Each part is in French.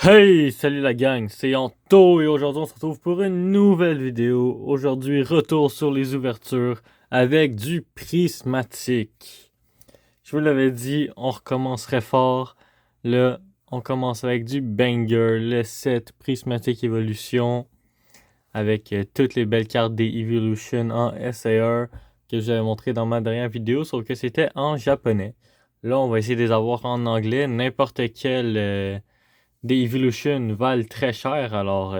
Hey, salut la gang, c'est Anto et aujourd'hui on se retrouve pour une nouvelle vidéo. Aujourd'hui, retour sur les ouvertures avec du prismatique. Je vous l'avais dit, on recommencerait fort. Là, on commence avec du banger, le set Prismatic Evolution avec toutes les belles cartes des Evolution en SAR que j'avais montré dans ma dernière vidéo, sauf que c'était en japonais. Là, on va essayer de les avoir en anglais. N'importe quel des Evolution valent très cher, alors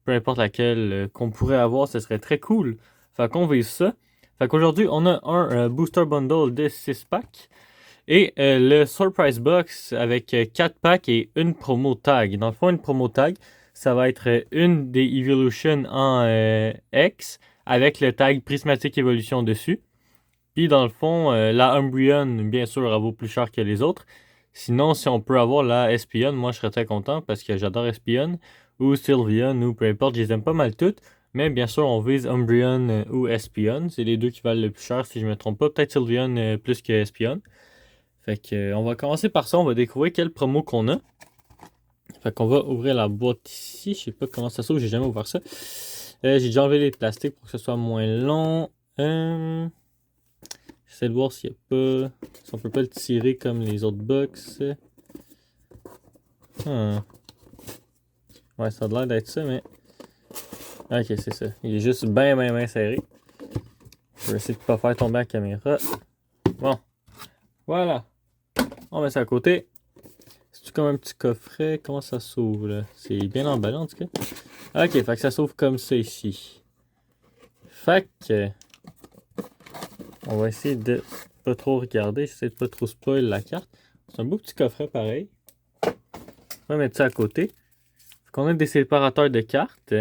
peu importe laquelle qu'on pourrait avoir, ce serait très cool. Fait qu'on vise ça. Fait qu'aujourd'hui, on a un booster bundle de 6 packs et le Surprise Box avec 4 packs et une promo tag. Dans le fond, une promo tag, ça va être une des Evolution en X avec le tag Prismatic Evolution dessus. Puis dans le fond, la Umbreon, bien sûr, elle vaut plus cher que les autres. Sinon, si on peut avoir la Espion, moi je serais très content parce que j'adore Espion ou Sylveon ou peu importe, je les aime pas mal toutes. Mais bien sûr, on vise Umbreon ou Espion. C'est les deux qui valent le plus cher si je me trompe pas. Peut-être Sylveon plus que Espion. Fait que on va commencer par ça. On va découvrir quelle promo qu'on a. Fait qu'on va ouvrir la boîte ici. Je sais pas comment ça s'ouvre, j'ai jamais ouvert ça. J'ai déjà enlevé les plastiques pour que ce soit moins long. J'essaie de voir s'il n'y a pas. Si on peut pas le tirer comme les autres box. Ouais, ça a l'air d'être ça, mais. Ok, c'est ça. Il est juste bien serré. Je vais essayer de pas faire tomber la caméra. Bon. Voilà. On met ça à côté. C'est comme un petit coffret. Comment ça s'ouvre là? C'est bien emballé en tout cas. Ok, fait que ça s'ouvre comme ça ici. Fait que. On va essayer de pas trop regarder. J'essaie de pas trop spoil la carte. C'est un beau petit coffret pareil. On va mettre ça à côté. On a des séparateurs de cartes.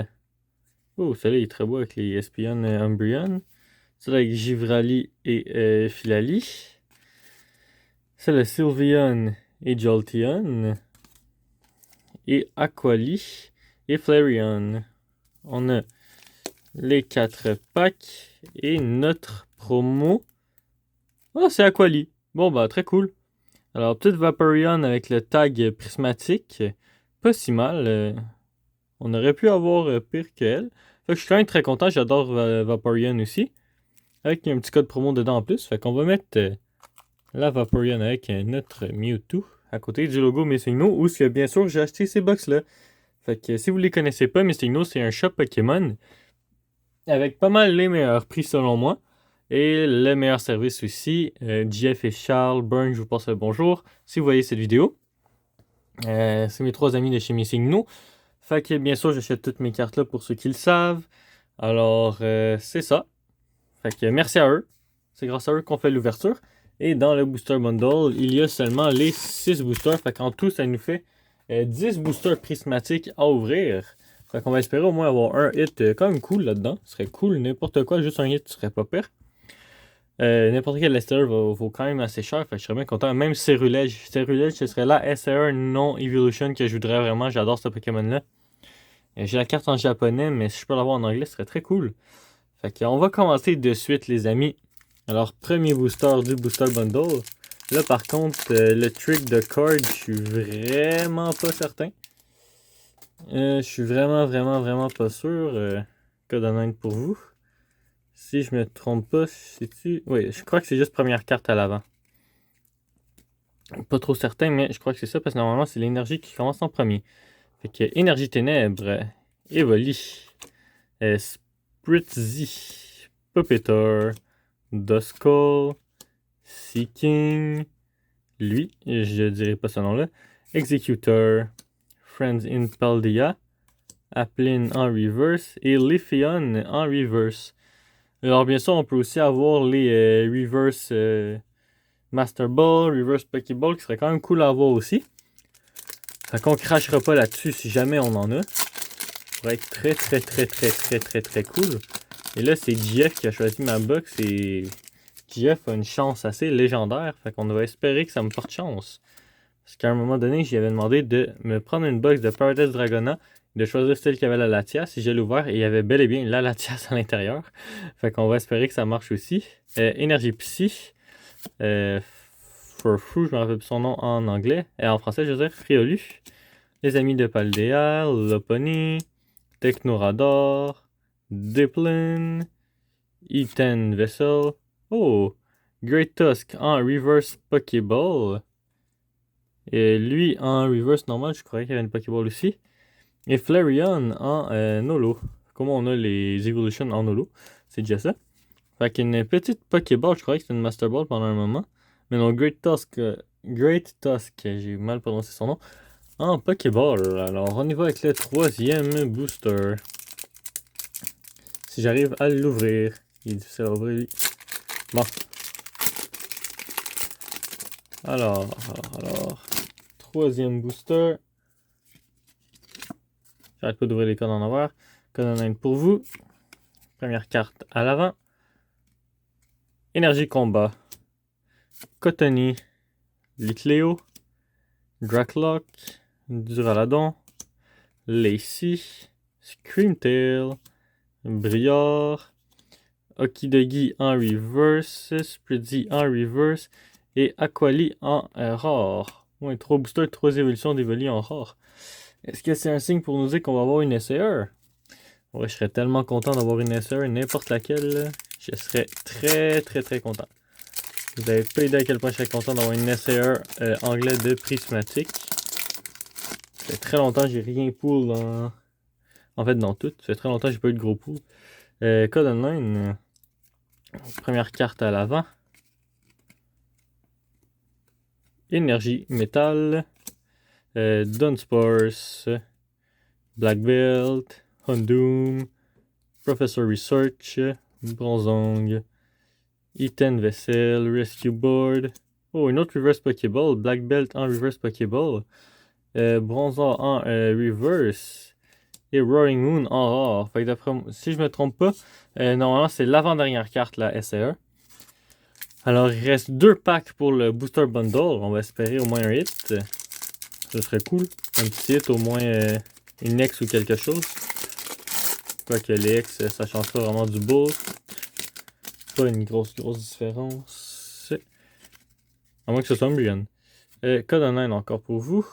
Oh, celui-là est très beau avec les Espion Umbreon. Celui-là avec Givrali et Filali. Celui-là Sylveon et Jolteon. Et Aquali et Flareon. On a les 4 packs et notre promo. Oh, c'est Aquali. Bon, bah, très cool. Alors, petite Vaporeon avec le tag prismatique. Pas si mal. On aurait pu avoir pire qu'elle. Fait que je suis quand même très content. J'adore Vaporeon aussi. Avec un petit code promo dedans en plus. Fait qu'on va mettre la Vaporeon avec notre Mewtwo à côté du logo Missigno. Où bien sûr j'ai acheté ces box-là. Fait que si vous les connaissez pas, Missigno c'est un shop Pokémon. Avec pas mal les meilleurs prix selon moi. Et le meilleur service aussi. Jeff et Charles, Burn, je vous passe le bonjour. Si vous voyez cette vidéo. C'est mes 3 amis de chez Missigno. Fait que bien sûr, j'achète toutes mes cartes là pour ceux qui le savent. Alors, c'est ça. Fait que merci à eux. C'est grâce à eux qu'on fait l'ouverture. Et dans le booster bundle, il y a seulement les 6 boosters. Fait qu'en tout, ça nous fait 10 boosters prismatiques à ouvrir. Fait qu'on va espérer au moins avoir un hit quand même cool là-dedans. Ce serait cool, n'importe quoi, juste un hit, ce serait pas pire. N'importe quel Lester vaut quand même assez cher. Fait que je serais bien content. Même Cerulege. Cerulege, ce serait la SR non Evolution que je voudrais vraiment. J'adore ce Pokémon-là. J'ai la carte en japonais, mais si je peux l'avoir en anglais, ce serait très cool. Fait qu'on va commencer de suite, les amis. Alors, premier booster du booster bundle. Là, par contre, le trick de card, je suis vraiment pas certain. Je suis vraiment pas sûr. Code honnête pour vous. Si je me trompe pas, c'est-tu... Oui, je crois que c'est juste première carte à l'avant. Pas trop certain, mais je crois que c'est ça, parce que normalement, c'est l'énergie qui commence en premier. Fait que énergie ténèbres, Evoli, Spritzy, Puppetor, Duskull, Seeking, lui, je dirais pas ce nom-là, Executor, Friends in Paldea, Applin en reverse et Leafeon en reverse. Alors bien sûr, on peut aussi avoir les reverse Master Ball, reverse Pokéball qui serait quand même cool à avoir aussi. Fait qu'on crachera pas là-dessus si jamais on en a. Ça pourrait être très cool. Et là, c'est Jeff qui a choisi ma box et Jeff a une chance assez légendaire. Fait qu'on va espérer que ça me porte chance. Parce qu'à un moment donné, j'y avais demandé de me prendre une box de Paradise Dragona, de choisir celle qui avait la Latias. Si j'ai l'ouvert, il y avait bel et bien la Latias à l'intérieur. Fait qu'on va espérer que ça marche aussi. Énergie Psy. For Fou, je me rappelle plus son nom en anglais. Et en français, je veux dire Friolu. Les Amis de Paldea, Lopunny, Technoradar, Dipplin, Ethan Vessel. Oh! Great Tusk en Reverse Pokéball. Et lui en Reverse normal, je croyais qu'il y avait une Pokéball aussi. Et Flareon en Nolo. Comment on a les Evolutions en Nolo? C'est déjà ça. Fait qu'une petite Pokéball, je croyais que c'était une Master Ball pendant un moment. Mais non, Great Tusk, j'ai mal prononcé son nom. En Pokéball. Alors, on y va avec le 3e booster. Si j'arrive à l'ouvrir. Il est difficile à ouvrir, lui. Bon. Alors. 3e booster. J'arrête pas d'ouvrir les codes en envers. Code en Inde pour vous. Première carte à l'avant. Énergie combat. Cotony. Litleo. Dracloak. Duraludon. Lacy. Screamtail. Briard. Okidogi en reverse. Spreadsy en reverse. Et Aquali en rare. Ouais, 3 boosters, 3 évolutions d'Evoli en rare. Est-ce que c'est un signe pour nous dire qu'on va avoir une SAR? Ouais, je serais tellement content d'avoir une SAR, n'importe laquelle. Je serais très content. Vous n'avez pas idée à quel point je serais content d'avoir une SAR anglais de prismatique. Ça fait très longtemps que j'ai rien pull dans... En fait, dans tout. Ça fait très longtemps que j'ai pas eu de gros pull. Code online. Première carte à l'avant. Énergie, métal. Dunsparce. Black Belt. Houndoom. Professor Research. Bronzong. Ethan Vessel. Rescue Board. Oh, une autre Reverse Pokéball. Black Belt en Reverse Pokéball. Bronzor en Reverse. Et Roaring Moon en rare. Fait que d'après moi, si je me trompe pas, normalement c'est l'avant-dernière carte, la SAE. Alors il reste 2 packs pour le Booster Bundle. On va espérer au moins un hit. Ce serait cool. Un petit hit, au moins une X ou quelque chose. Quoique les X, ça change pas vraiment du bull. Pas une grosse différence. À moins que ce soit un Brian. Code online encore pour vous.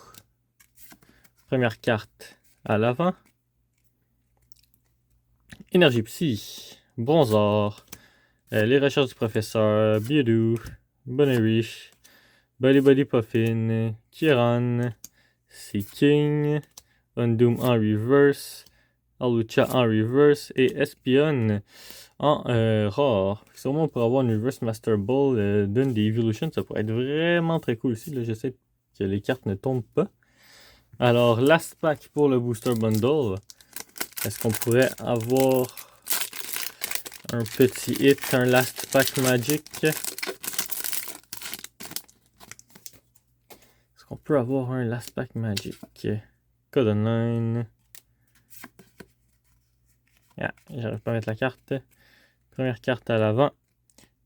Première carte à l'avant. Énergie Psy. Bronzor. Les recherches du professeur. Biodoo. Bonnerich. Body Puffin. Kiran. Seeking. Undoom en reverse. Alucha en reverse. Et Espion en rare. Sûrement pour avoir une reverse Master Ball d'une des Evolutions, ça pourrait être vraiment très cool aussi. Là, j'essaie que les cartes ne tombent pas. Alors, last pack pour le Booster Bundle. Est-ce qu'on pourrait avoir un petit hit, un last pack magic? Est-ce qu'on peut avoir un last pack magic? Code online. Yeah, j'arrive pas à mettre la carte. Première carte à l'avant.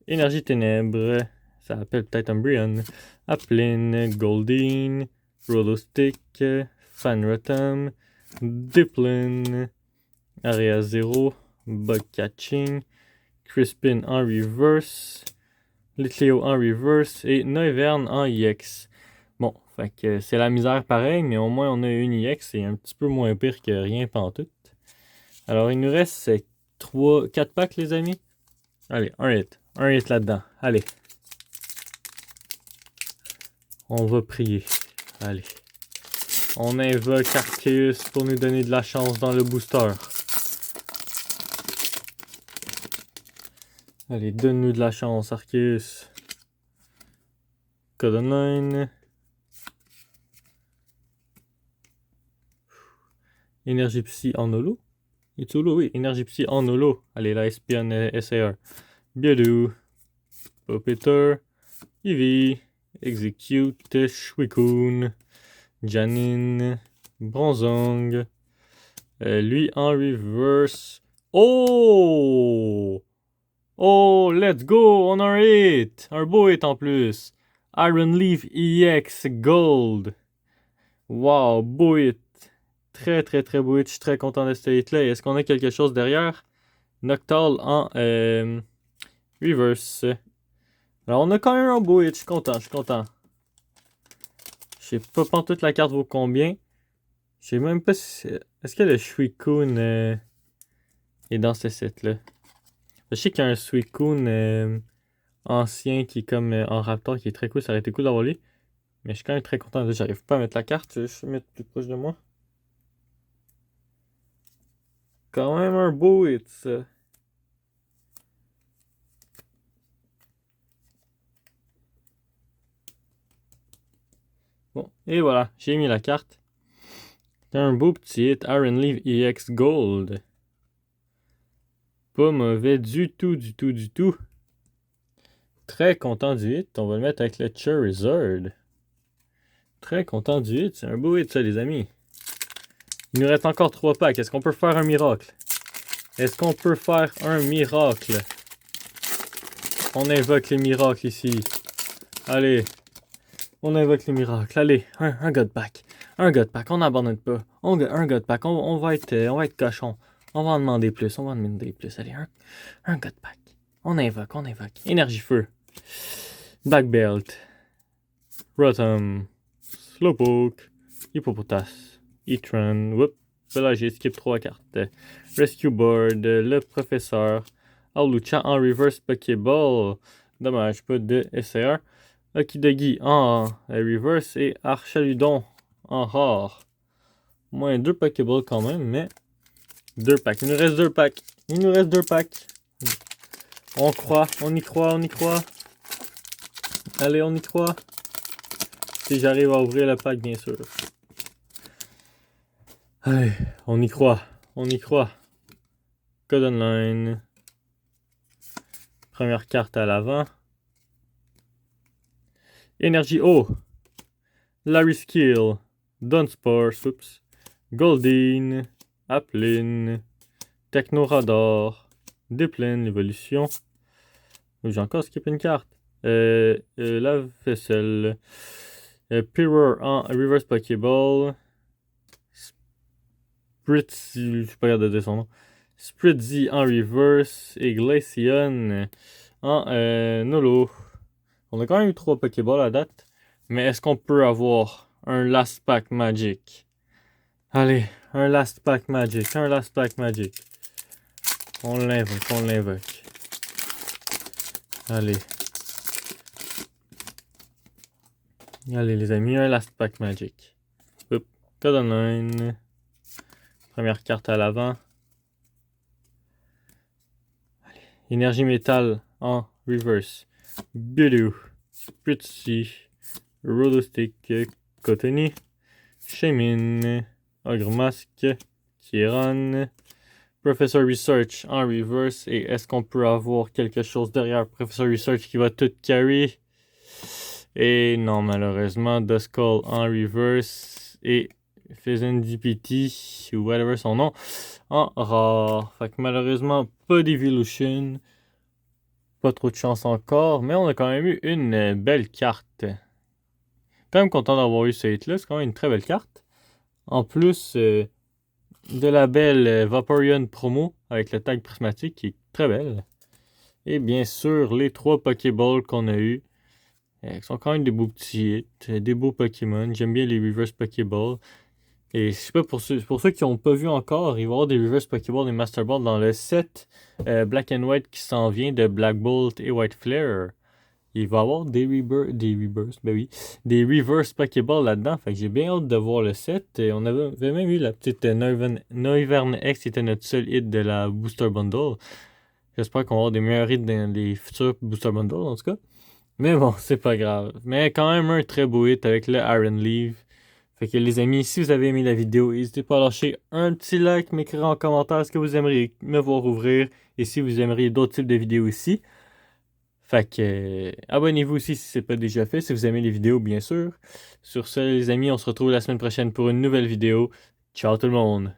Énergie ténèbres. Ça appelle peut-être un Brian. Applin, Goldeen, Rollostick, Fanrotom, Dipplin, Area 0, Bug Catching, Crispin en reverse, Litleo en reverse et Noivern en EX. Bon, fait que c'est la misère pareil, mais au moins on a une EX, c'est un petit peu moins pire que rien pantoute. Alors il nous reste 4 packs les amis. Allez, un hit là-dedans, allez. On va prier, allez. On invoque Arceus pour nous donner de la chance dans le booster. Allez, donne-nous de la chance, Arceus. Code online. Énergie Psy en holo. It's holo, oui. Énergie Psy en holo. Allez, la Espion SAR. Biodoo. Puppetr. Eevee. Execute. Suicune. Janine. Bronzong. Lui en reverse. Oh! Oh, let's go! On a un hit! Un beau hit en plus. Iron Leaf EX Gold. Wow, beau hit. Très beau hit. Je suis très content de ce hit-là. Est-ce qu'on a quelque chose derrière? Noctowl en reverse. Alors, on a quand même un beau hit. Je suis content. Je sais pas toute la carte vaut combien. Je sais même pas si... Est-ce que le Suicune est dans ce set-là? Je sais qu'il y a un Suicune ancien qui est comme en Raptor qui est très cool. Ça aurait été cool d'avoir lui. Mais je suis quand même très content. J'arrive pas à mettre la carte. Je vais juste mettre plus proche de moi. Quand même un beau hit, ça. Bon, et voilà. J'ai mis la carte. C'est un beau petit hit. Iron Leaf EX Gold. Pas mauvais du tout, du tout, du tout. Très content du hit. On va le mettre avec le Charizard. Très content du hit. C'est un beau hit, ça, les amis. Il nous reste encore 3 packs. Est-ce qu'on peut faire un miracle? Est-ce qu'on peut faire un miracle? On invoque les miracles ici. Allez. On invoque les miracles. Allez, un God Pack. Un God Pack. On n'abandonne pas. Un God Pack. On va être cochon. On va en demander plus. On va en demander plus. Allez, un God Pack. On invoque, on invoque. Énergie feu. Black Belt. Rotom. Slowpoke. Hippopotas. Etran. Whoop. Là, j'ai skip 3 cartes. Rescue Board. Le professeur. Aulucha en reverse Pokéball. Dommage, pas de SR. Okidogi en reverse et Archaludon en rare. Moins 2 Pokéballs quand même, mais 2 packs. Il nous reste 2 packs. Il nous reste 2 packs. On croit, on y croit, on y croit. Allez, on y croit. Si j'arrive à ouvrir le pack, bien sûr. Allez, on y croit. On y croit. Code online. Première carte à l'avant. Énergie eau. Larry Skill. Dunsparce. Oups. Goldeen. Applin. Technoradar. Dipline, l'évolution. J'ai encore skippé une carte. La vaisselle. Piror en reverse Pokéball. Spritzy, je suis pas capable de dire son nom. Spritzy en reverse. Et Glaceon en Nolo. On a quand même eu 3 Pokéballs à date. Mais est-ce qu'on peut avoir un Last Pack Magic? Allez, un Last Pack Magic. Un Last Pack Magic. On l'invoque, on l'invoque. Allez. Allez les amis, un Last Pack Magic. Hop, code online. Première carte à l'avant. Énergie métal en reverse. Bidou. Spritzy. Rodostick. Cotony. Shaymin. Ogre Masque. Kieran. Professor Research en reverse. Et est-ce qu'on peut avoir quelque chose derrière Professor Research qui va tout carry? Et non, malheureusement, Duskull en reverse. Et Pheasant DPT, ou whatever son nom, en rare. Fait que malheureusement, pas d'Evolution. Pas trop de chance encore. Mais on a quand même eu une belle carte. Quand même content d'avoir eu ce hit-là. C'est quand même une très belle carte. En plus... de la belle Vaporeon promo avec le tag prismatique qui est très belle. Et bien sûr, les 3 Pokéballs qu'on a eu qui sont quand même des beaux petits hits, des beaux Pokémon. J'aime bien les Reverse Pokéballs. Et je sais pas, pour ceux qui n'ont pas vu encore, il va y avoir des Reverse Pokéballs et Master Ball dans le set Black and White qui s'en vient de Black Bolt et White Flare. Il va y avoir des Reverse Pokéball là-dedans. Fait que j'ai bien hâte de voir le set. Et on avait même eu la petite Noivern X qui était notre seul hit de la Booster Bundle. J'espère qu'on va avoir des meilleurs hits dans les futurs Booster Bundle en tout cas. Mais bon, c'est pas grave. Mais quand même un très beau hit avec le Iron Leaf. Fait que les amis, si vous avez aimé la vidéo, n'hésitez pas à lâcher un petit like, m'écrire en commentaire ce que vous aimeriez me voir ouvrir. Et si vous aimeriez d'autres types de vidéos ici. Fait que abonnez-vous aussi si ce n'est pas déjà fait, si vous aimez les vidéos bien sûr. Sur ce les amis, on se retrouve la semaine prochaine pour une nouvelle vidéo. Ciao tout le monde!